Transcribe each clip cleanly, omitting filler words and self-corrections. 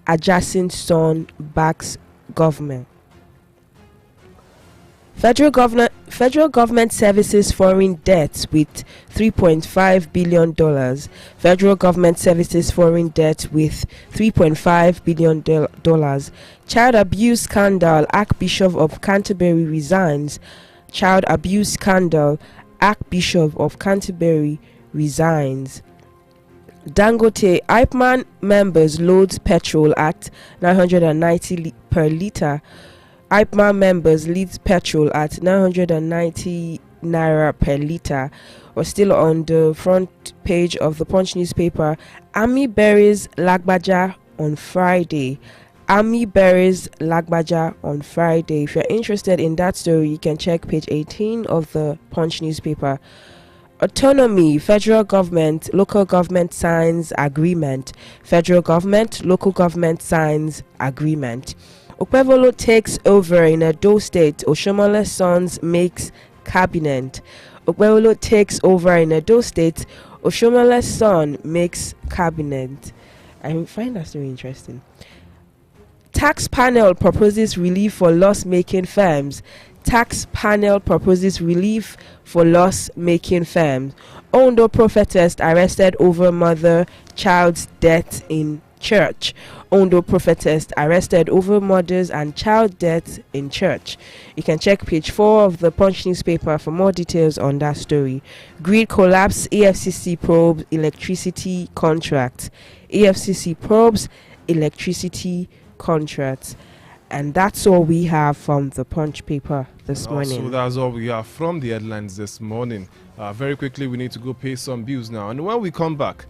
adjacent son backs government. Federal government services foreign debt with $3.5 billion. Federal government services foreign debt with $3.5 billion. Child abuse scandal, Archbishop of Canterbury resigns. Child abuse scandal, Archbishop of Canterbury resigns. Dangote, IPMAN members loads petrol at 990 per litre. IPMA members leads petrol at 990 naira per litre. Or still on the front page of the Punch newspaper, Army buries Lagbaja on Friday. Army buries Lagbaja on Friday. If you're interested in that story, you can check page 18 of the Punch newspaper. Autonomy, federal government, local government signs agreement. Federal government, local government signs agreement. Okpebholo takes over in Edo State. Oshomole's sons makes cabinet. Okpebholo takes over in Edo State. Oshomole's son makes cabinet. I find that very interesting. Tax panel proposes relief for loss-making firms. Tax panel proposes relief for loss-making firms. Ondo prophetess arrested over mother-child's death in church. Ondo prophetess arrested over mothers and child deaths in church. You can check page 4 of the Punch newspaper for more details on that story. Grid collapse, EFCC probes electricity contracts. EFCC probes electricity contracts. And that's all we have from the Punch paper this morning. So that's all we have from the headlines this morning. Very quickly, we need to go pay some bills now. And when we come back,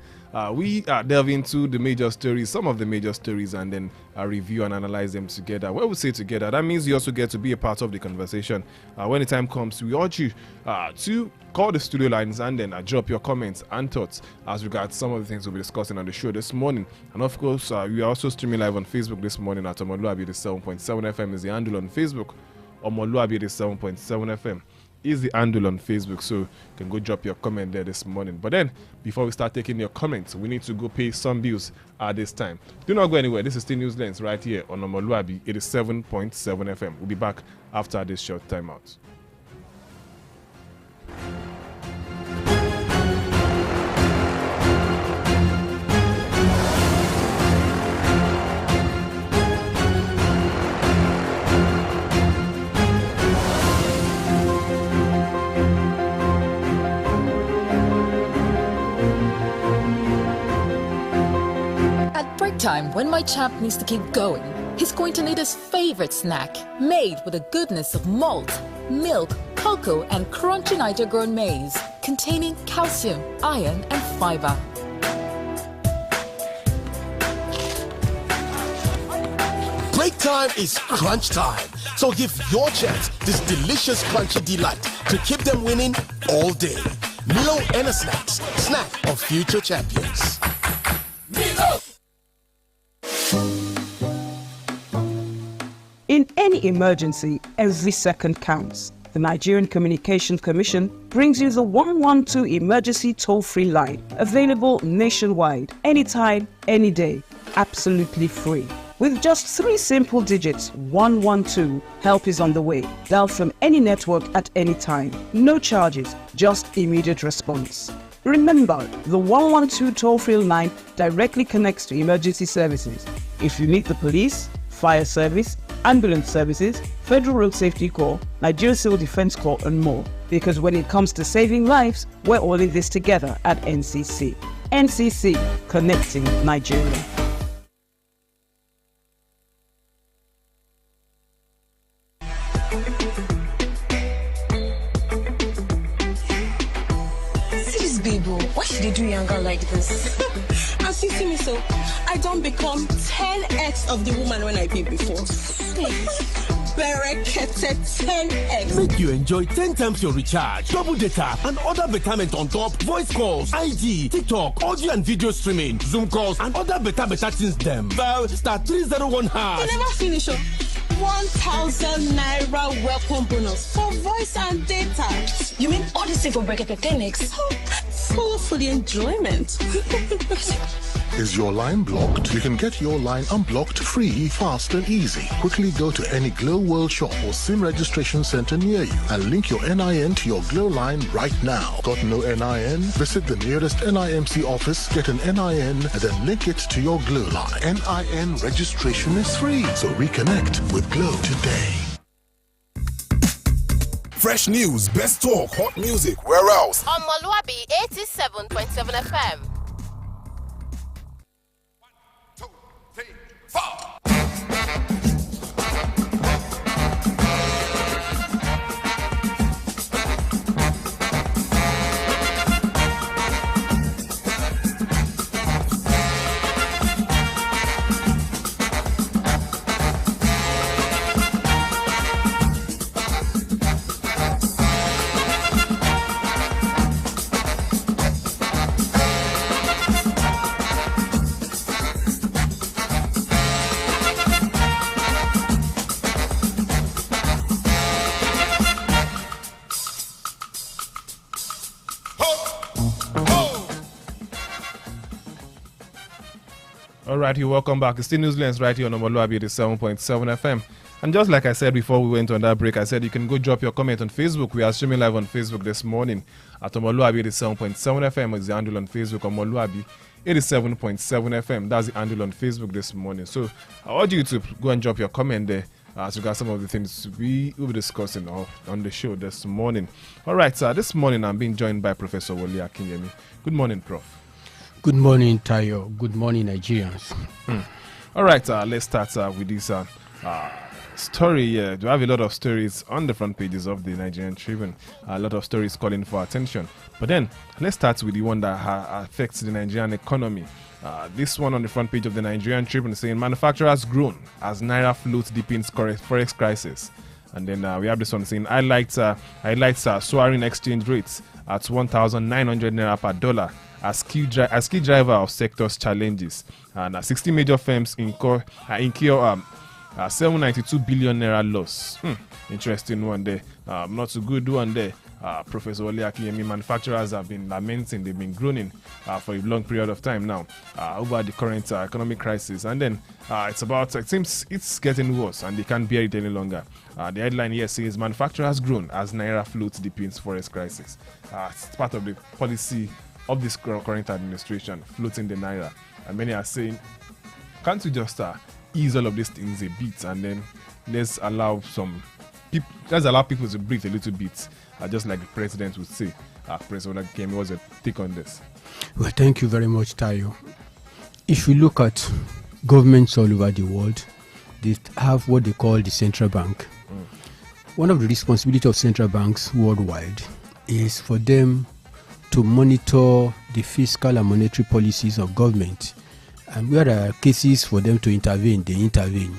we delve into the major stories, some of the major stories, and then review and analyze them together. When we say together, that means you also get to be a part of the conversation. When the time comes, we urge you to call the studio lines and then drop your comments and thoughts as regards some of the things we'll be discussing on the show this morning. And of course, we are also streaming live on Facebook this morning at omoluwabi 7.7 FM is the handle on Facebook. Omoluwabi 7.7 FM is the handle on Facebook, so you can go drop your comment there this morning. But then, before we start taking your comments, we need to go pay some bills at this time. Do not go anywhere. This is still News Lens right here on Omoluwabi 7.7 FM. We'll be back after this short timeout. Time when my champ needs to keep going, he's going to need his favorite snack, made with the goodness of malt, milk, cocoa, and crunchy Niger-grown maize, containing calcium, iron, and fiber. Break time is crunch time, so give your chance this delicious crunchy delight to keep them winning all day. Milo and a snacks, snack of future champions. Milo! In any emergency, every second counts. The Nigerian Communications Commission brings you the 112 emergency toll-free line, available nationwide, anytime, any day, absolutely free. With just 3 simple digits, 112, help is on the way. Dial from any network at any time. No charges, just immediate response. Remember, the 112 toll-free line directly connects to emergency services. If you need the police, fire service, ambulance services, Federal Road Safety Corps, Nigeria Civil Defense Corps, and more. Because when it comes to saving lives, we're all in this together at NCC. NCC, connecting Nigeria. Why should they do younger like this? As you see me so, I don't become 10x of the woman when I did before. Berekete 10x. Make you enjoy 10 times your recharge, double data, and other betterment on top, voice calls, IG, TikTok, audio and video streaming, Zoom calls, and other better things them. Dial *301#. You never finish up. 1,000 naira welcome bonus for voice and data. You mean all this thing for Berekete 10x? Full for the enjoyment. Is your line blocked? You can get your line unblocked free, fast and easy. Quickly go to any Glow World shop or SIM registration center near you and link your NIN to your Glow line right now. Got no NIN? Visit the nearest NIMC office, get an NIN, and then link it to your Glow line. NIN registration is free, so reconnect with Glow today. Fresh news, best talk, hot music, where else? Omoluwabi 87.7 FM. 1, 2, 3, 4. All right, you welcome back. It's still Newslands right here on omoluwabi 7.7 FM. And just like I said before we went on that break, I said you can go drop your comment on Facebook. We are streaming live on Facebook this morning at omoluwabi 7.7 FM. Is the handle on Facebook, omoluwabi 87.7 FM. That's the handle on Facebook this morning. So I urge you to go and drop your comment there as regards some of the things we will be discussing on the show this morning. All right, this morning I'm being joined by Professor Wole Akinyemi. Good morning, Prof. Good morning, Tayo. Good morning, Nigerians. All right, let's start with this story here. We have a lot of stories on the front pages of the Nigerian Tribune. A lot of stories calling for attention. But then, let's start with the one that affects the Nigerian economy. This one on the front page of the Nigerian Tribune saying manufacturers groan as Naira floats deep in forex crisis. And then we have this one saying highlights soaring exchange rates at 1,900 Naira per dollar. As key driver of sector's challenges, and 60 major firms incur 792 billion naira loss. Interesting one there. Not so good one there. Professor Wole Akinyemi, manufacturers have been lamenting, they've been groaning for a long period of time now over the current economic crisis, and then it seems it's getting worse and they can't bear it any longer. The headline here says manufacturers groan as Naira floats deep in forex crisis. It's part of the policy of this current administration, floating the Naira. And many are saying, can't we just ease all of these things a bit and then let's allow people to breathe a little bit, just like the president would say. President Kemi, what's your take on this? Well, thank you very much, Tayo. If you look at governments all over the world, they have what they call the central bank. One of the responsibilities of central banks worldwide is for them to monitor the fiscal and monetary policies of government, and where there are cases for them to intervene, they intervene.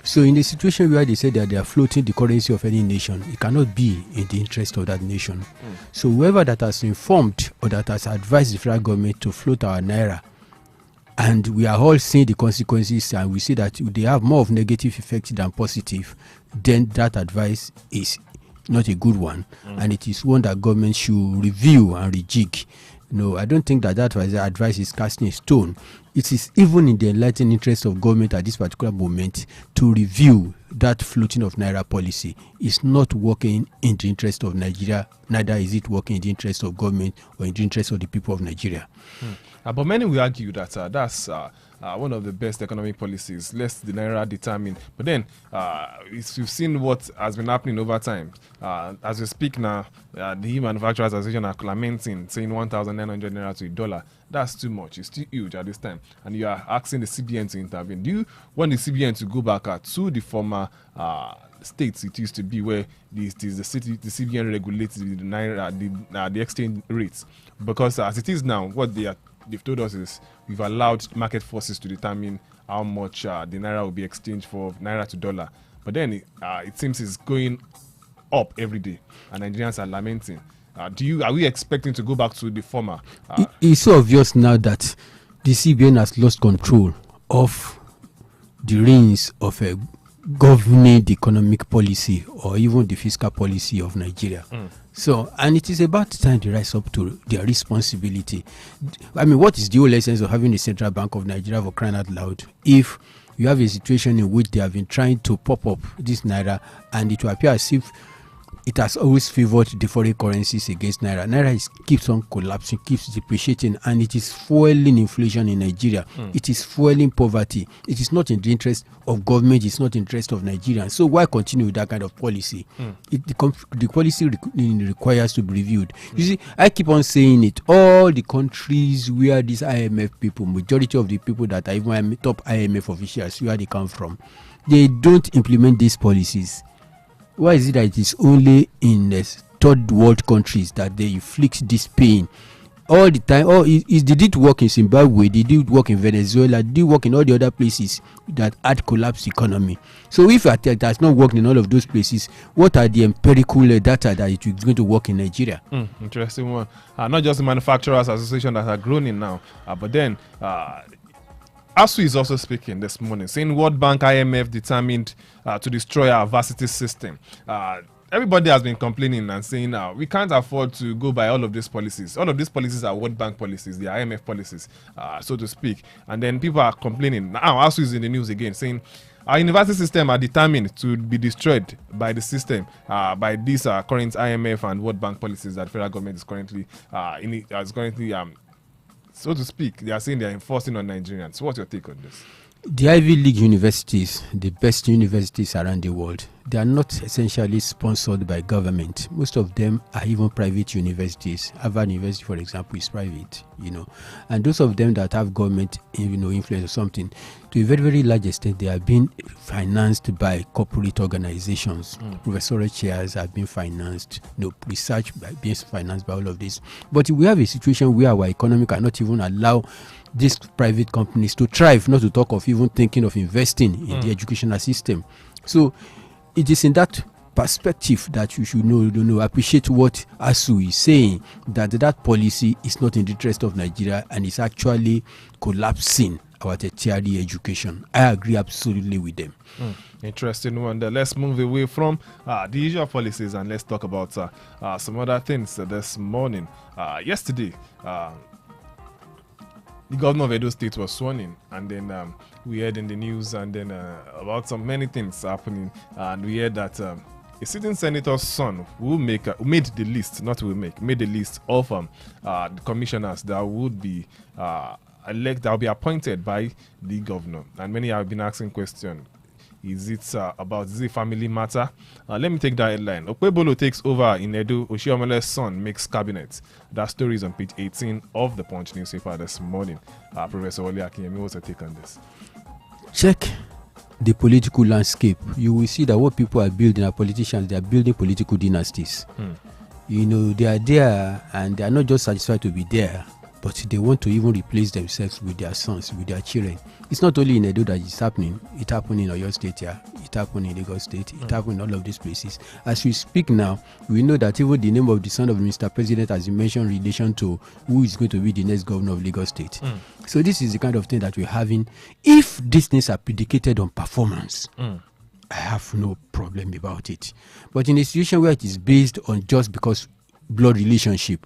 So in a situation where they say that they are floating the currency of any nation, it cannot be in the interest of that nation. So whoever that has informed or that has advised the federal government to float our Naira, and we are all seeing the consequences and we see that they have more of negative effects than positive, then that advice is not a good one, and it is one that government should review and rejig. No, I don't think that advice is casting a stone. It is even in the enlightened interest of government at this particular moment to review that floating of Naira policy. It's not working in the interest of Nigeria, neither is it working in the interest of government or in the interest of the people of Nigeria. But many will argue that that's one of the best economic policies. Let the Naira determine. But then, we've seen what has been happening over time. As we speak now, the Manufacturers Association are lamenting, saying 1,900 Naira to a dollar. That's too much. It's too huge at this time. And you are asking the CBN to intervene. Do you want the CBN to go back to the former states it used to be, where the CBN regulates the Naira, the exchange rates? Because as it is now, what they've told us is we've allowed market forces to determine how much the Naira will be exchanged for Naira to dollar. But then it seems it's going up every day, and Nigerians are lamenting. Are we expecting to go back to the former? It's so obvious now that the CBN has lost control of the reins of governing the economic policy or even the fiscal policy of Nigeria. So, and it is about time to rise up to their responsibility. I mean, what is the whole essence of having the Central Bank of Nigeria, for crying out loud, if you have a situation in which they have been trying to pop up this Naira and it will appear as if it has always favored the foreign currencies against Naira. Naira keeps on collapsing, keeps depreciating, and it is fueling inflation in Nigeria. It is fueling poverty. It is not in the interest of government. It's not in the interest of Nigerians. So why continue with that kind of policy? The policy requires to be reviewed. You see, I keep on saying it. All the countries where these IMF people, majority of the people that are even top IMF officials, where they come from, they don't implement these policies. Why is it that it is only in the third world countries that they inflict this pain all the time? Did it work in Zimbabwe? Did it work in Venezuela? Did it work in all the other places that had collapsed economy? So if it has not worked in all of those places, what are the empirical data that it is going to work in Nigeria? Interesting one. Not just the Manufacturers Association that are groaning now, but then ASU is also speaking this morning, saying World Bank, IMF determined to destroy our varsity system. Everybody has been complaining and saying we can't afford to go by all of these policies. All of these policies are World Bank policies, the IMF policies, so to speak. And then people are complaining. Now ASU is in the news again, saying our university system are determined to be destroyed by the system, by these current IMF and World Bank policies that the federal government is currently so to speak. They are saying they are enforcing on Nigerians. So what's your take on this? The Ivy League universities, the best universities around the world, they are not essentially sponsored by government. Most of them are even private universities. Harvard University, for example, is private, and those of them that have government, influence or something, to a very, very large extent, they are being financed by corporate organizations. Professorial chairs have been financed, research being financed by all of this. But we have a situation where our economy cannot even allow these private companies to thrive, not to talk of even thinking of investing in the educational system. So it is in that perspective that you should appreciate what ASU is saying, that policy is not in the interest of Nigeria and is actually collapsing our tertiary education. I agree absolutely with them. Interesting one there. Let's move away from the usual policies and let's talk about some other things this morning. Yesterday, the governor of Edo State was sworn in, and then we heard in the news and then about many things happening, and we heard that a sitting senator's son made the list of the commissioners that would be that will be appointed by the governor. And many have been asking questions. Is it about the family matter? Let me take that headline. Okpebolo takes over in Edo. Oshiomholo's son makes cabinet. That story is on page 18 of the Punch newspaper this morning. Professor Wole Akinyemi, what's your take on this? Check the political landscape. You will see that what people are building are politicians. They are building political dynasties. They are there and they are not just satisfied to be there, but they want to even replace themselves with their sons, with their children. It's not only in Edo that it's happening. It happened in Oyo State here. It happened in Lagos State. It happened in all of these places. As we speak now, we know that even the name of the son of Mr. President has been mentioned in relation to who is going to be the next governor of Lagos State. So this is the kind of thing that we're having. If these things are predicated on performance, I have no problem about it. But in a situation where it is based on just because blood relationship,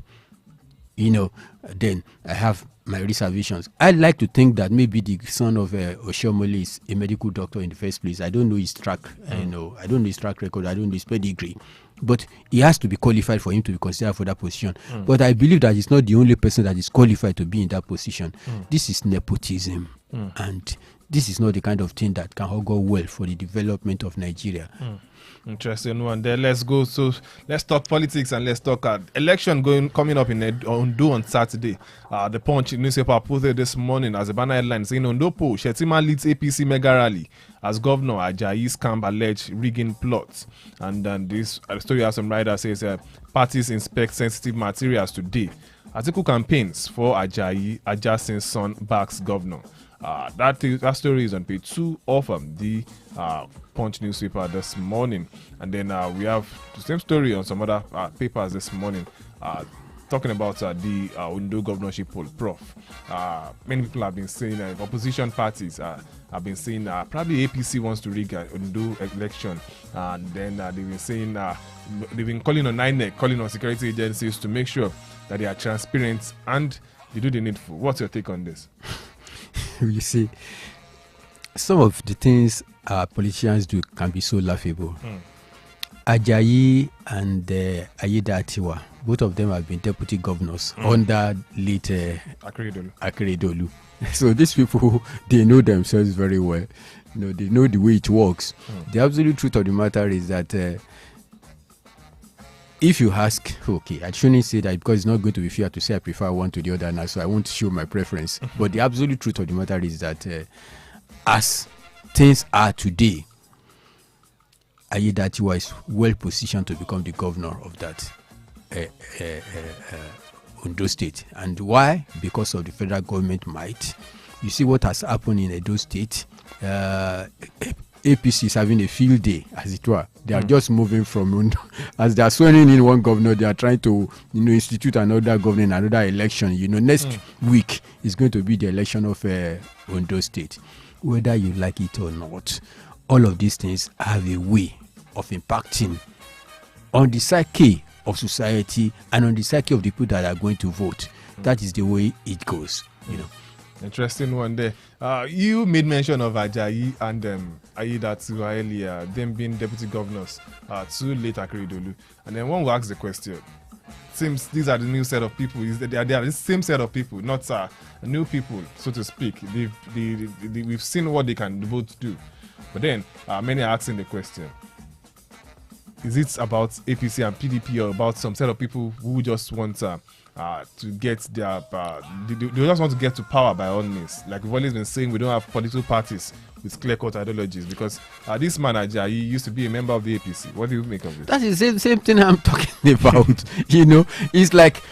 then I have my reservations. I'd like to think that maybe the son of Oshiomholo is a medical doctor in the first place. I don't know his track. I don't know his track record. I don't know his pedigree. But he has to be qualified for him to be considered for that position. But I believe that he's not the only person that is qualified to be in that position. This is nepotism. And this is not the kind of thing that can go well for the development of Nigeria. Interesting one there. Let's go. So let's talk politics and let's talk election coming up in Ondo on Saturday. The Punch newspaper put it this morning as a banner headline saying Ondo poll, Shettima leads APC mega rally as Governor Ajayi's camp alleged rigging plots. And then this story has some writer says parties inspect sensitive materials today. Atiku campaigns for Ajayi, Ajasin's son backs governor. That story is on page 2 of the Punch newspaper this morning. And then we have the same story on some other papers this morning. talking about the Ondo governorship poll, Prof. Many people have been saying, opposition parties have been saying probably APC wants to rig an Ondo election, and then they've been saying they've been calling on INEC, calling on security agencies to make sure that they are transparent and they do the needful. What's your take on this? You see, some of the things our politicians do can be so laughable. Ajayi and Ayedatiwa, both of them have been deputy governors under late Akeredolu. So these people, they know themselves very well. They know the way it works. The absolute truth of the matter is that if you ask, okay, I shouldn't say that because it's not going to be fair to say I prefer one to the other now, so I won't show my preference. But the absolute truth of the matter is that as things are today, Ayedatiwa is well positioned to become the governor of that Ondo State. And why? Because of the federal government might. You see what has happened in Edo State. APC is having a field day, as it were. They are just moving from Ondo. As they are swearing in one governor, they are trying to, institute another governor, another election. Next week is going to be the election of Ondo State. Whether you like it or not, all of these things have a way of impacting on the psyche of society and on the psyche of the people that are going to vote. That is the way it goes. Interesting one there. You made mention of Ajayi and Ayedatiwa earlier, them being deputy governors to late Akeredolu. And then one will ask the question, seems these are the new set of people. They are the same set of people, not new people, so to speak. We've seen what they can both do. But then many are asking the question, is it about APC and PDP or about some set of people who just want to get their they just want to get to power by all means? Like we've always been saying, we don't have political parties with clear-cut ideologies, because this man Ajayi used to be a member of the APC. What do you make of this? That is the same thing I'm talking about. It's like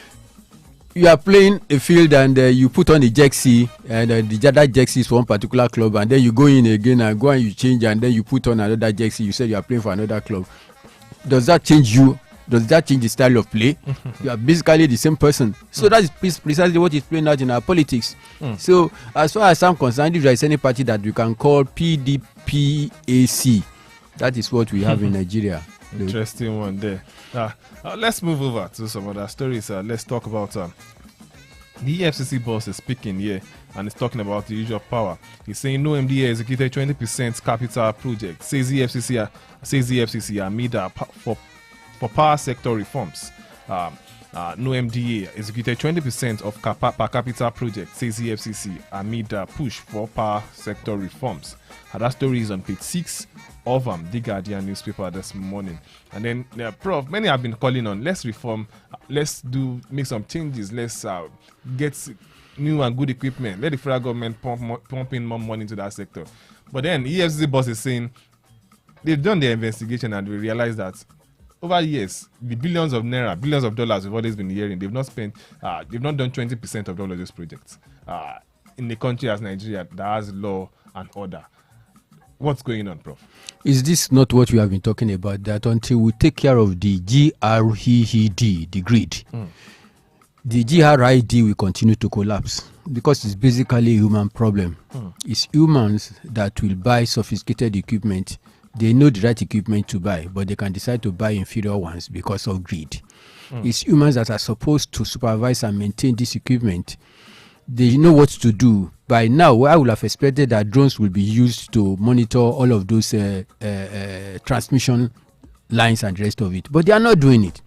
you are playing a field and you put on a jersey, and that jersey is for one particular club, and then you go in again and go and you change, and then you put on another jersey. You said you are playing for another club. Does that change you? Does that change the style of play? You are basically the same person. So that is precisely what is playing out in our politics. So as far as I'm concerned, if there is any party that we can call PDPAC, that is what we have in Nigeria. Interesting one there. Let's move over to some other stories. Let's talk about the EFCC boss is speaking here, and he's talking about the issue of power. He's saying no MDA executed 20% capital project. Says the EFCC amid for power sector reforms. No MDA executed 20% of per capita project, says the EFCC amid push for power sector reforms. That story is on page 6 of the Guardian newspaper this morning. And then, Prof, many have been calling on, let's reform, let's make some changes, let's get new and good equipment, let the federal government pump in more money into that sector. But then EFCC boss is saying they've done their investigation and we realize that over years, the billions of dollars we've always been hearing, they've not done 20% of all of those projects. In a country as Nigeria that has law and order. What's going on, Prof? Is this not what we have been talking about? That until we take care of the GRID, the grid, the GRID will continue to collapse because it's basically a human problem. It's humans that will buy sophisticated equipment. They know the right equipment to buy, but they can decide to buy inferior ones because of greed. It's humans that are supposed to supervise and maintain this equipment. They know what to do. By now, I would have expected that drones will be used to monitor all of those transmission lines and the rest of it. But they are not doing it.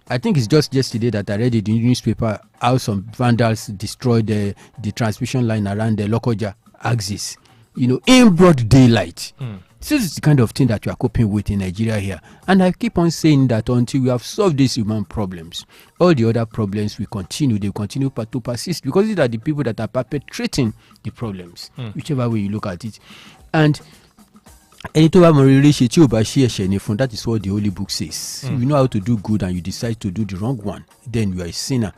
I think it's just yesterday that I read in the newspaper how some vandals destroyed the transmission line around the Lokoja axis, in broad daylight. This is the kind of thing that we are coping with in Nigeria here. And I keep on saying that until we have solved these human problems, all the other problems will continue. They will continue to persist because these are the people that are perpetrating the problems, whichever way you look at it. And that is what the Holy Book says. If you know how to do good and you decide to do the wrong one, then you are a sinner.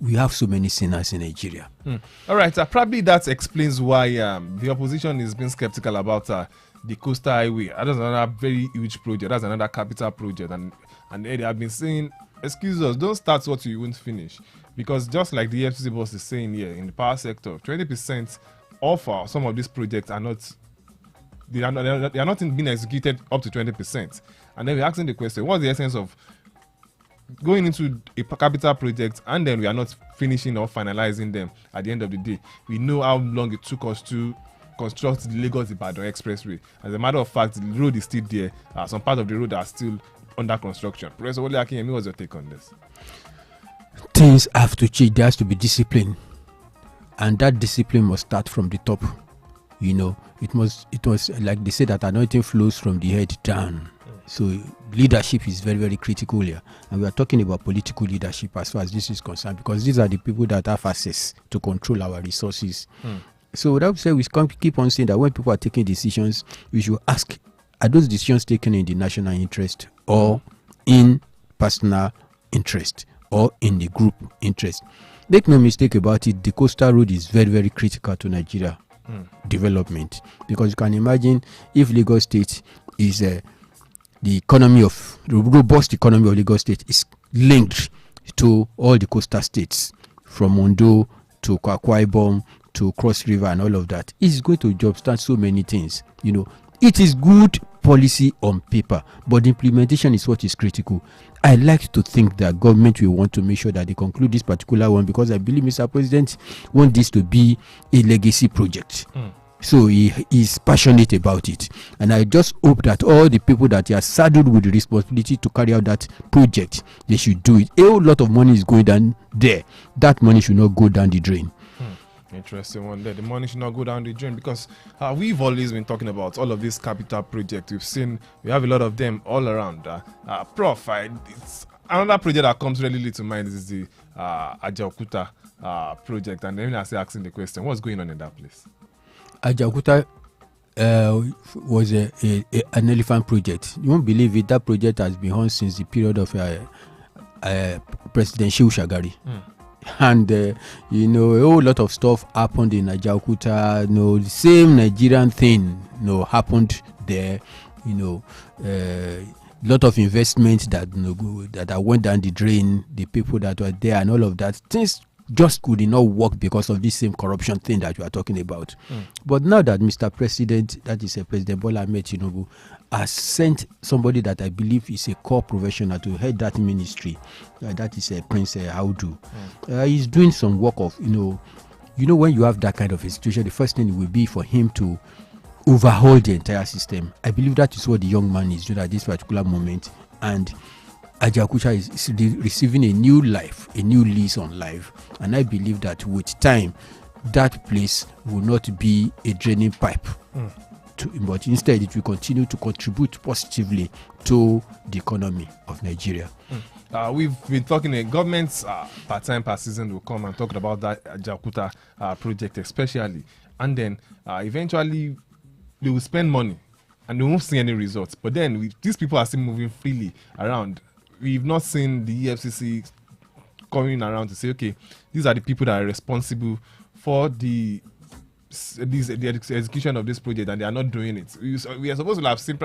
We have so many sinners in Nigeria. All right, probably that explains why the opposition is being skeptical about the Coastal Highway. That's another very huge project. That's another capital project. And they have been saying excuse us, don't start what you won't finish. Because just like the FCC boss is saying here, in the power sector, 20% of some of these projects are not being executed up to 20%. And then we're asking the question, what's the essence of going into a capital project and then we are not finishing or finalizing them at the end of the day? We know how long it took us to construct the Lagos-Ibadan Expressway. As a matter of fact, the road is still there. Some part of the road are still under construction. Professor Wole Akinyemi, what's your take on this? Things have to change. There has to be discipline, and that discipline must start from the top. It was like they say that anointing flows from the head down. So leadership is very, very critical here, and we are talking about political leadership as far as this is concerned, because these are the people that have access to control our resources. So that would say we can't keep on saying that when people are taking decisions, we should ask, are those decisions taken in the national interest or in personal interest or in the group interest? Make no mistake about it, the coastal road is very, very critical to Nigeria development, because you can imagine if Lagos State is the robust economy of Lagos State is linked to all the coastal states from Ondo to Akwa Ibom to Cross River and all of that. It's going to jumpstart so many things. It is good policy on paper, but the implementation is what is critical. I like to think that government will want to make sure that they conclude this particular one, because I believe Mr. President wants this to be a legacy project. So he is passionate about it. And I just hope that all the people that are saddled with the responsibility to carry out that project, they should do it. A whole lot of money is going down there. That money should not go down the drain. Interesting one there. The money should not go down the drain, because we've always been talking about all of these capital projects. We have a lot of them all around. Prof, it's another project that comes readily to mind is the Ajaokuta project. And then I say asking the question, what's going on in that place? Ajaokuta was an elephant project. You won't believe it. That project has been on since the period of President Shehu Shagari. And a whole lot of stuff happened in Ajaokuta. The same Nigerian thing happened there. Lot of investment that went down the drain. The people that were there and all of that, things just could not work because of this same corruption thing that you are talking about. But now that Mr. President, that is President Bola Ahmed Tinubu, has sent somebody that I believe is a core professional to head that ministry, that is Prince Audu. He's doing some work of, when you have that kind of a situation, the first thing will be for him to overhaul the entire system. I believe that is what the young man is doing at this particular moment. And Ajaokuta is receiving a new life, a new lease on life. And I believe that with time, that place will not be a draining pipe. But instead, it will continue to contribute positively to the economy of Nigeria. We've been talking, government's part-time per season will come and talk about that Ajaokuta project especially. And then eventually, they will spend money and they won't see any results. But then these people are still moving freely around. We've not seen the EFCC coming around to say, okay, these are the people that are responsible for the execution of this project, and they are not doing it. We are supposed to have seen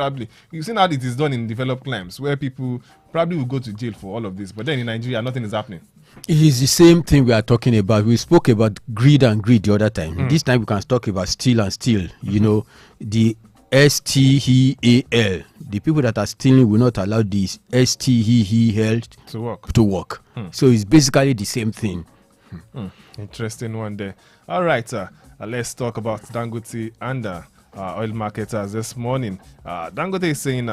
you've seen how it is done in developed climes, where people probably will go to jail for all of this. But then in Nigeria, nothing is happening. It is the same thing we are talking about. We spoke about greed the other time. This time we can talk about steal and steal. The STEAL. The people that are stealing will not allow this STEAL to work. So it's basically the same thing. Interesting one there. All right, let's talk about Dangote and oil marketers this morning. Dangote is saying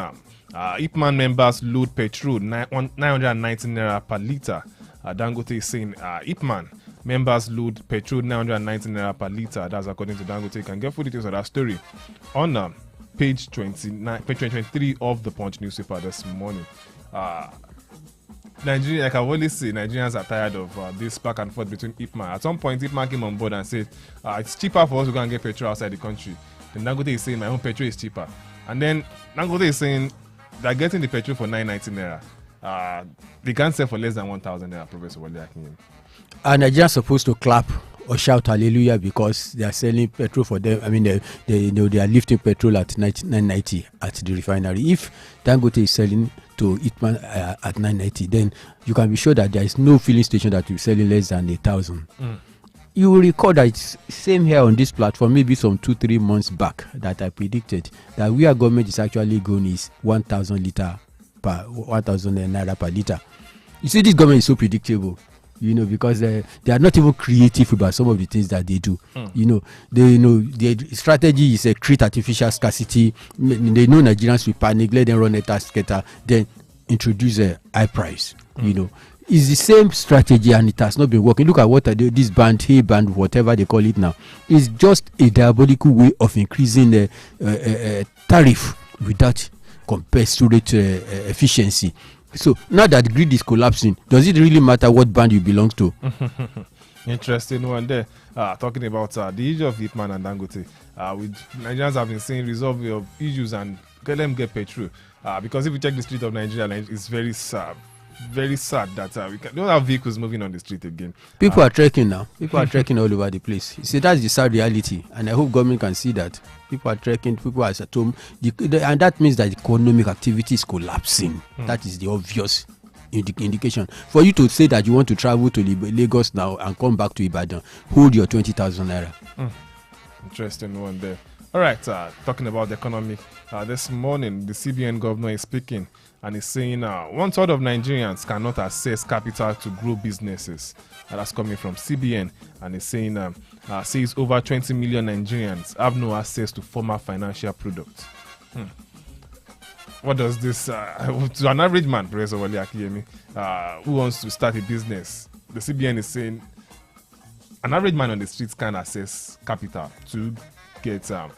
Ipman members load petrol 990 naira per litre. Dangote is saying Ipman members load petrol 990 naira per litre. That's according to Dangote. You can get full details of that story on page 23 of the Punch newspaper this morning. Nigeria, like I always say, Nigerians are tired of this back and forth between Ipman. At some point, Ipman came on board and said, it's cheaper for us to go and get petrol outside the country. Then Dangote is saying, my own petrol is cheaper. And then Dangote is saying, they're getting the petrol for 990 naira. They can't sell for less than 1,000 naira, Professor Wole Akinyemi. And Nigerians are supposed to clap or shout hallelujah because they are selling petrol for them. I mean, they are lifting petrol at 990 at the refinery. If Dangote is selling to Itman at 990, then you can be sure that there is no filling station that will be selling less than 1,000. You will recall that it's same here on this platform, maybe some 2-3 months back, that I predicted that where government is actually going is 1,000 naira per liter. You see, this government is so predictable, because they are not even creative about some of the things that they do. Their strategy is create artificial scarcity. They know Nigerians will panic, let them run a scatter, then introduce a high price. It's the same strategy and it has not been working. Look at what this band, whatever they call it now. It's just a diabolical way of increasing the tariff without commensurate efficiency. So now that grid is collapsing, does it really matter what band you belong to? Interesting one there. Talking about the issue of Hitman and Dangote. With Nigerians have been saying resolve your issues and let them get petrol. Because if you check the street of Nigeria, it's very sad. Very sad that we don't have vehicles moving on the street again. People are trekking now. People are trekking all over the place. You see, that's the sad reality, and I hope government can see that. People are trekking. People are at home, and that means that economic activity is collapsing. That is the obvious indication. For you to say that you want to travel to Lagos now and come back to Ibadan, hold your 20,000 naira. Interesting one there. All right, talking about the economy. This morning, the CBN governor is speaking. And he's saying 1/3 of Nigerians cannot access capital to grow businesses. That's coming from CBN. And he's saying says over 20 million Nigerians have no access to formal financial products. What does this to an average man, Professor Wale Akiyemi, who wants to start a business? The CBN is saying an average man on the streets can access capital to get to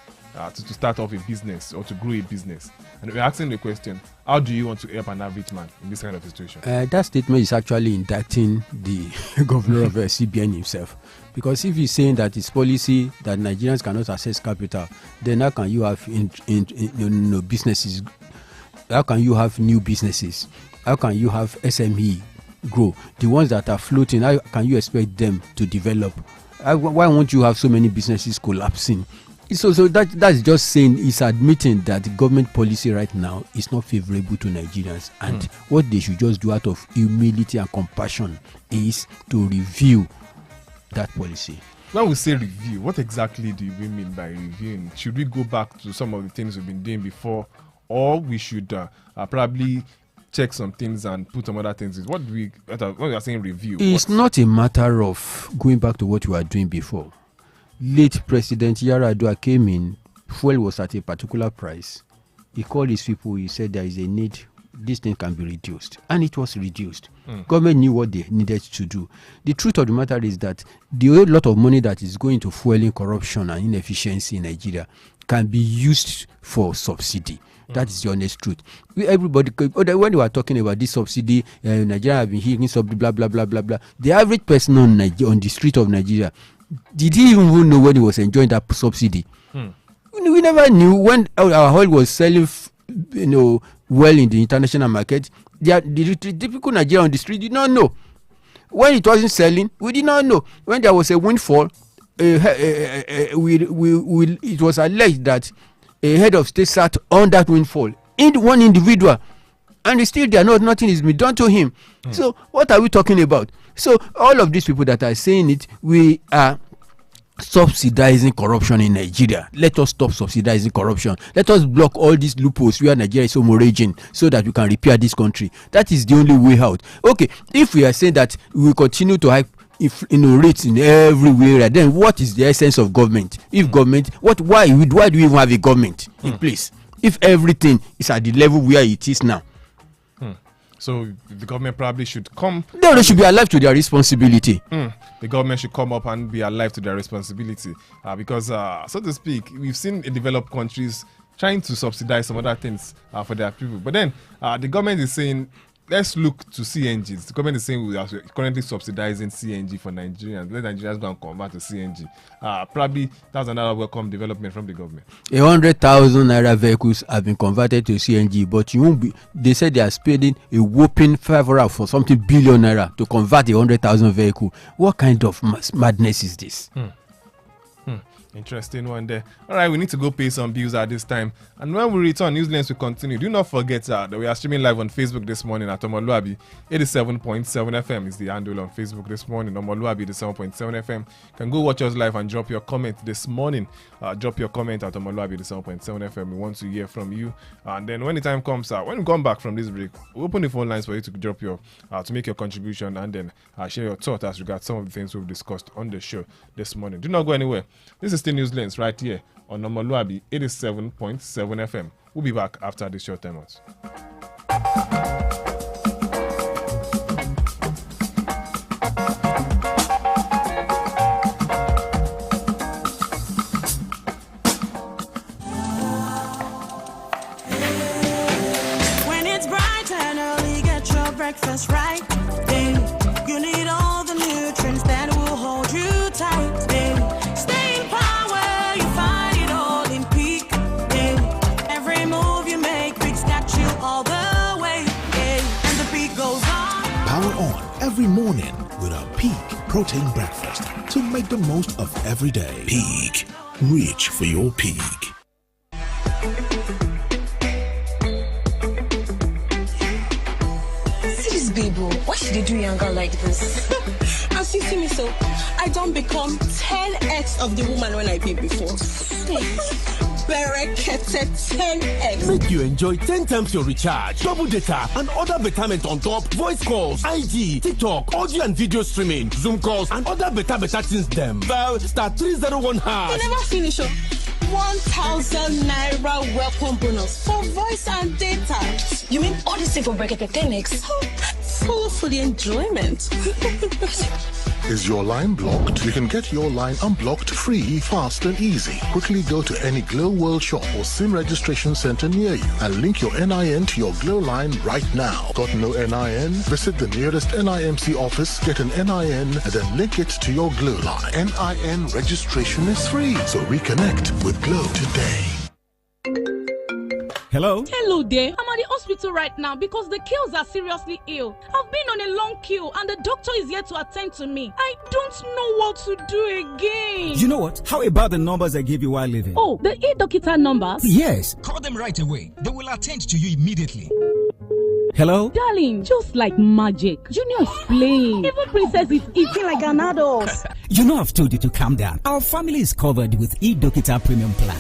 start off a business or to grow a business. And we're asking the question, how do you want to help an average man in this kind of situation? That statement is actually indicting the governor of CBN himself. Because if he's saying that his policy that Nigerians cannot access capital, then how can you have businesses? How can you have new businesses? How can you have SME grow? The ones that are floating, how can you expect them to develop? Why won't you have so many businesses collapsing? So that's just saying, it's admitting that the government policy right now is not favorable to Nigerians, and what they should just do out of humility and compassion is to review that policy. When we say review, what exactly do we mean by reviewing? Should we go back to some of the things we've been doing before, or we should probably check some things and put some other things in? When we are saying review, it's not a matter of going back to what you were doing before. Late President Yar'Adua came in, fuel was at a particular price. He called his people, he said there is a need, this thing can be reduced. And it was reduced. Government knew what they needed to do. The truth of the matter is that the whole lot of money that is going to fueling corruption and inefficiency in Nigeria can be used for subsidy. That is the honest truth. Everybody, when they were talking about this subsidy, Nigeria have been hearing subsidy, blah, blah, blah, blah, blah. The average person on the street of Nigeria, did he even know when he was enjoying that subsidy? We never knew when our oil was selling, well in the international market. The typical Nigerian on the street did not know. When it wasn't selling, we did not know. When there was a windfall, it was alleged that a head of state sat on that windfall, one individual, and still there, nothing is been done to him. So what are we talking about? So all of these people that are saying it, we are subsidizing corruption in Nigeria. Let us stop subsidizing corruption. Let us block all these loopholes where Nigeria is raging, so that we can repair this country. That is the only way out. Okay, if we are saying that we will continue to hike rates in everywhere, then what is the essence of government? If government, why do we even have a government in place if everything is at the level where it is now? So the government probably should come. They should be alive to their responsibility. The government should come up and be alive to their responsibility, because, so to speak, we've seen in developed countries trying to subsidize some other things for their people. But then the government is saying let's look to CNG. The government is saying we are currently subsidizing CNG for Nigerians. Let Nigerians go and convert to CNG. Probably that's another welcome development from the government. 100,000 naira vehicles have been converted to CNG, but you won't be. They said they are spending a whopping 500 for something billion naira to convert 100,000 vehicle. What kind of madness is this? Interesting one there. All right, we need to go pay some bills at this time. And when we return, Newslands will continue. Do not forget that we are streaming live on Facebook this morning at omoluwabi 87.7 FM is the handle on Facebook this morning. Omoluwabi 87.7 FM. You can go watch us live and drop your comment this morning. Drop your comment at omoluwabi 87.7 FM. We want to hear from you. And then when the time comes out, when we come back from this break, we'll open the phone lines for you to drop your, to make your contribution and then share your thoughts as regards some of the things we've discussed on the show this morning. Do not go anywhere. This is Newslands right here on omoluwabi 87.7 FM. We'll be back after this short time out. When it's bright and early, get your breakfast right. You need all the nutrients that will hold you tight. Every morning with our Peak Protein Breakfast to make the most of every day. Peak. Reach for your peak. See this baby, why should they do younger like this? As you see me so, I don't become 10x of the woman when I paid before. Berekete 10x. Make you enjoy 10 times your recharge, double data, and other betterment on top. Voice calls, IG, TikTok, audio and video streaming, Zoom calls, and other better things them. Dial *301#. You never finish up. 1,000 naira welcome bonus for voice and data. You mean all this thing for Berekete 10x? Full for the enjoyment. Is your line blocked? You can get your line unblocked free, fast and easy. Quickly go to any Glow World shop or SIM registration center near you and link your NIN to your Glow line right now. Got no NIN? Visit the nearest NIMC office, get an NIN and then link it to your Glow line. NIN registration is free, so reconnect with Glow today. Hello? Hello there. I'm at the hospital right now because the kills are seriously ill. I've been on a long queue and the doctor is here to attend to me. I don't know what to do again. You know what? How about the numbers I gave you while leaving? Oh, the e-Dokita numbers? Yes. Call them right away. They will attend to you immediately. Hello? Darling, just like magic. Junior is playing. Even Princess is eating like an adult. You know I've told you to calm down. Our family is covered with e-Dokita Premium Plan.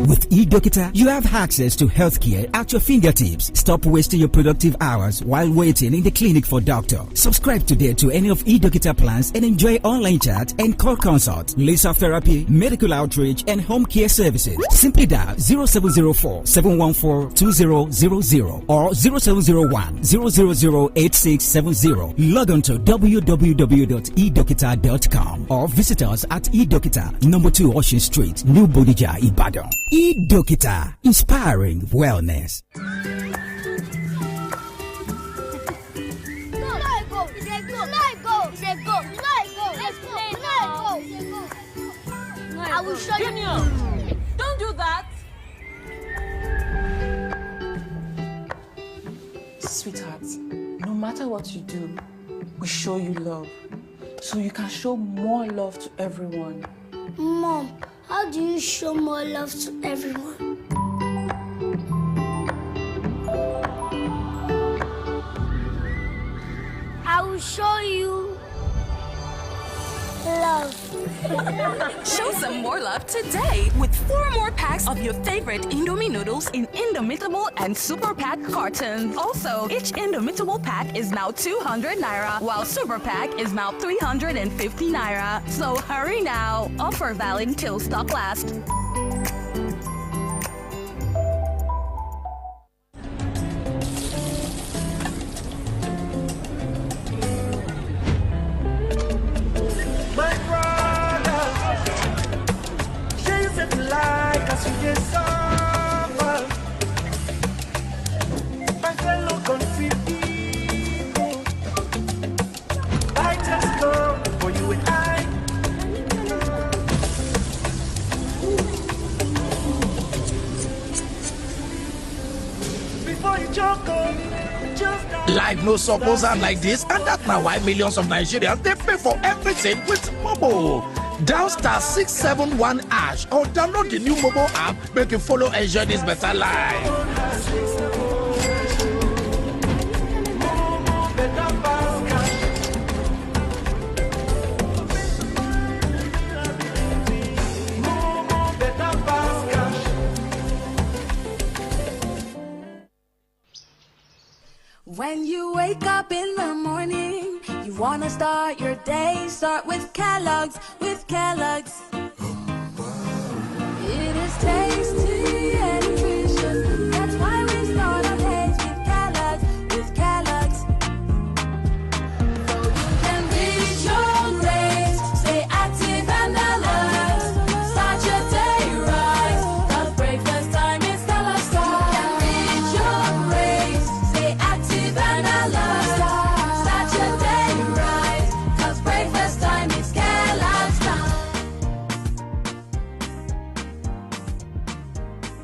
With eDokita, you have access to healthcare at your fingertips. Stop wasting your productive hours while waiting in the clinic for doctor. Subscribe today to any of eDokita plans and enjoy online chat and call consult, laser therapy, medical outreach, and home care services. Simply dial 0704-714-2000 or 0701-000-8670. Log on to www.edokita.com or visit us at eDokita, number 2 Ocean Street, New Bodija, Ibadan. eDokita, inspiring wellness. I will show you. Don't do that. Sweetheart, no matter what you do, we show you love. So you can show more love to everyone. Mom, how do you show more love to everyone? I will show you love. Show some more love today with 4 more packs of your favorite Indomie noodles in Indomitable and Super Pack cartons. Also, each Indomitable pack is now 200 naira, while Super Pack is now 350 naira. So hurry now. Offer valid till stock lasts. Life no suppose am like this, and that's now why millions of Nigerians they pay for everything with Momo. Dial *671# or download the new Momo app make you follow enjoy this better life. When you wake up in the morning, you want to start your day. Start with Kellogg's, It is tasty and nutritious. That's why we start our days with Kellogg's. So you can reach your days, stay active and alert. Start your day right, 'cause breakfast time is Kellogg's time. You can reach your days, stay active and alert. Start your day right, 'cause breakfast time is Kellogg's time.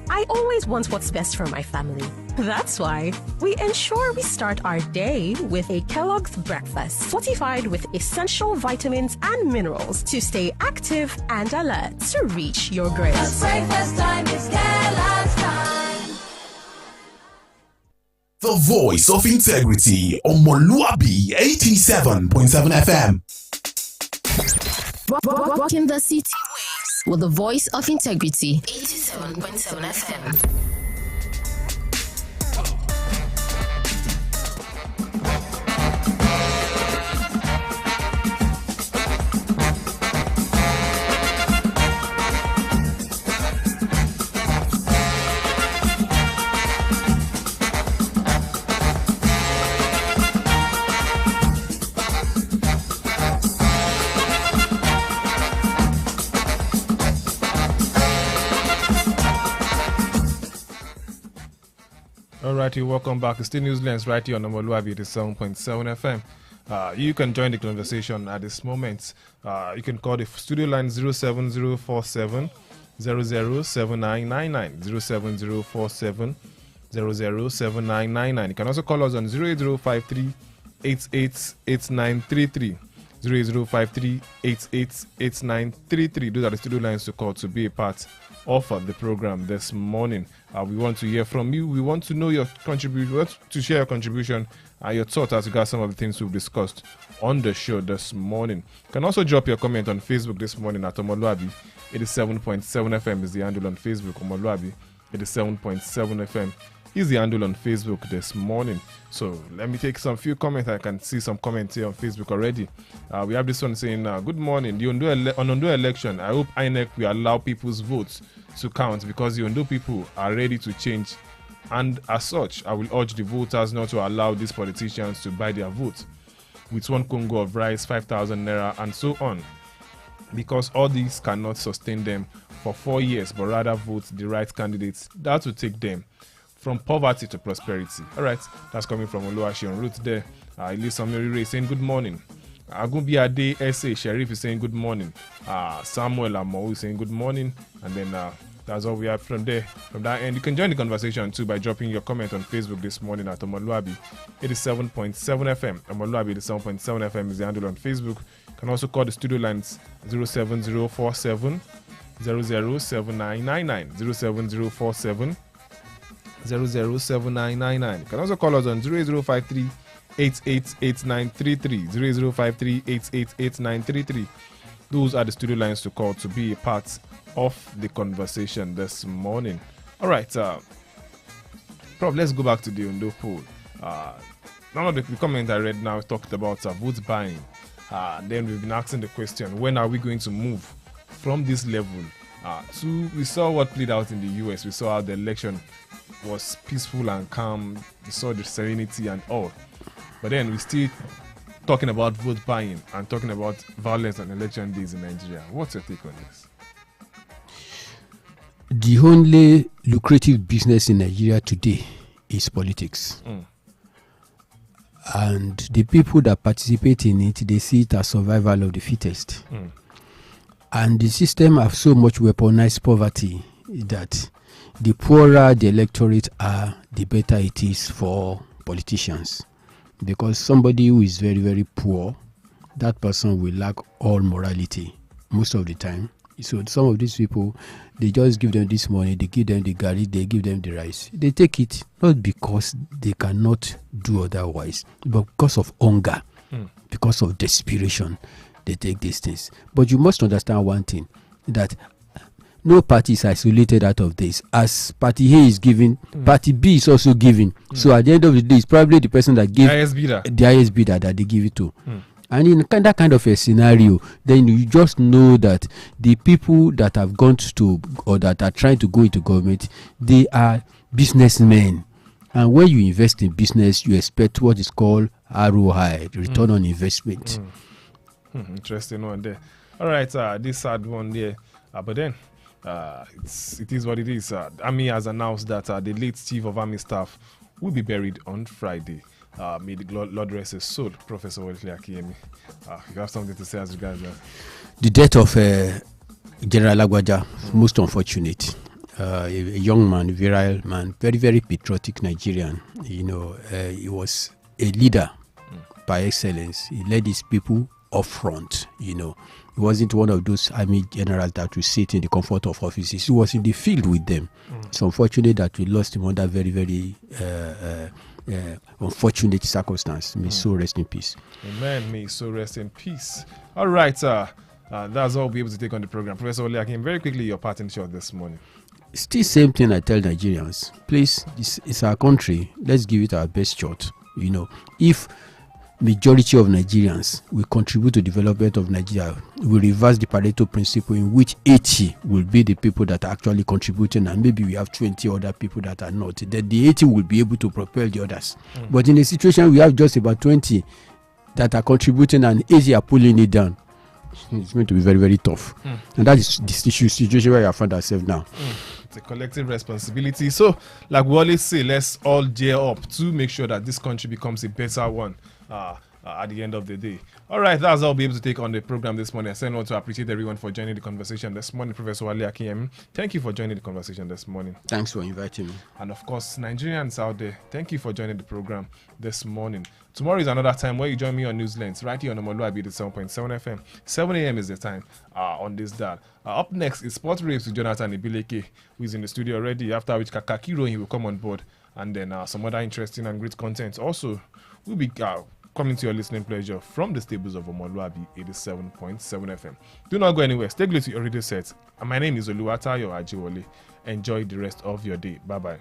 I always want what's best for my family. That's why we ensure we start our day with a Kellogg's breakfast, fortified with essential vitamins and minerals to stay active and alert to reach your goals. 'Cause breakfast time is Kellogg's time. The voice of integrity on Omoluwabi 87.7 FM. Rocking the city waves with the voice of integrity. 87.7 FM. Alright, welcome back. It's still Newslands right here on omoluwabi 87.7 FM. You can join the conversation at this moment. You can call the studio line 07047 007999 07047 007999. You can also call us on 08053 888933 08053 888933. Those are the studio lines to call to be a part of the program this morning. We want to hear from you. We want to know your contribution. We want to share your contribution and your thoughts as regards some of the things we've discussed on the show this morning. You can also drop your comment on Facebook this morning at omoluwabi 87.7 FM is the handle on Facebook. Omoluwabi 87.7 FM is the handle on Facebook this morning. So let me take some few comments. I can see some comments here on Facebook already. We have this one saying, good morning. The Ondo election, I hope INEC will allow people's votes to count because the Ondo people are ready to change. And as such, I will urge the voters not to allow these politicians to buy their vote with 1 Congo of rice, 5,000 naira, and so on. Because all these cannot sustain them for 4 years, but rather vote the right candidates that will take them from poverty to prosperity. All right, that's coming from Oluwashi on route there. Elisa Merire saying good morning. Agumbi Ade SA Sheriff is saying good morning. Samuel Amou is saying good morning. And then that's all we have from there. From that end, you can join the conversation too by dropping your comment on Facebook this morning at Omoluwabi 87.7 FM. Omoluwabi 87.7 FM is the handle on Facebook. You can also call the studio lines 07047 007999 07047 007999. You can also call us on 08053 888933 08053 888933. Those are the studio lines to call to be a part of the conversation this morning. All right, Prof, let's go back to the Ondo poll. None of the comment I read now talked about vote buying. Then we've been asking the question, when are we going to move from this level to, we saw what played out in the US. We saw how the election was peaceful and calm. We saw the serenity and all. But then we're still talking about vote buying and talking about violence on election days in Nigeria. What's your take on this? The only lucrative business in Nigeria today is politics. And the people that participate in it, they see it as survival of the fittest. And the system have so much weaponized poverty that the poorer the electorate are, the better it is for politicians. Because somebody who is very, very poor, that person will lack all morality most of the time. So some of these people, they just give them this money, they give them the gari, they give them the rice. They take it not because they cannot do otherwise, but because of hunger, because of desperation, they take these things. But you must understand one thing, that no party is isolated out of this. As party A is giving, party B is also giving. So at the end of the day, it's probably the person that gave the highest bidder that they give it to. And in that kind of a scenario, then you just know that the people that have gone to or that are trying to go into government, they are businessmen. And when you invest in business, you expect what is called ROI, return on investment. Interesting one there. All right, this sad one there. But then, it is what it is. Army has announced that the late chief of army staff will be buried on Friday. May the Lord rest his soul, Professor Wesley Akinyemi. You have something to say as regards that? The death of General Lagwaja, most unfortunate. A young man, virile man, very, very patriotic Nigerian. You know, he was a leader by excellence. He led his people up front. You know, he wasn't one of those army generals that will sit in the comfort of offices. He was in the field with them. It's unfortunate that we lost him under very, very unfortunate circumstance. May so rest in peace. Amen. May so rest in peace. All right, that's all we'll be able to take on the program. Professor Oliakim, very quickly, your parting shot this morning. Still same thing I tell Nigerians. Please, it's our country. Let's give it our best shot. You know, if majority of Nigerians will contribute to development of Nigeria, we reverse the Pareto principle in which 80 will be the people that are actually contributing, and maybe we have 20 other people that are not. Then the 80 will be able to propel the others. But in a situation we have just about 20 that are contributing and 80 are pulling it down, it's going to be very, very tough. And that is the situation where we have found ourselves now. It's a collective responsibility. So, like we always say, let's all gear up to make sure that this country becomes a better one at the end of the day. All right, that's all we'll be able to take on the program this morning. I want to appreciate everyone for joining the conversation this morning. Professor Wale Akinyemi, thank you for joining the conversation this morning. Thanks for inviting me. And of course, Nigerians out there, thank you for joining the program this morning. Tomorrow is another time where you join me on Newslands, right here on omoluwabi 7.7 FM. 7 a.m. is the time on this dial. Up next is Sports Raves with Jonathan Ibileke, who is in the studio already, after which Kakakiro he will come on board. And then some other interesting and great content. Also, we'll be coming to your listening pleasure from the stables of Omoluwabi 87.7 FM. Do not go anywhere. Stay glued to your radio set. And my name is Oluwatayo Ajiwole. Enjoy the rest of your day. Bye-bye.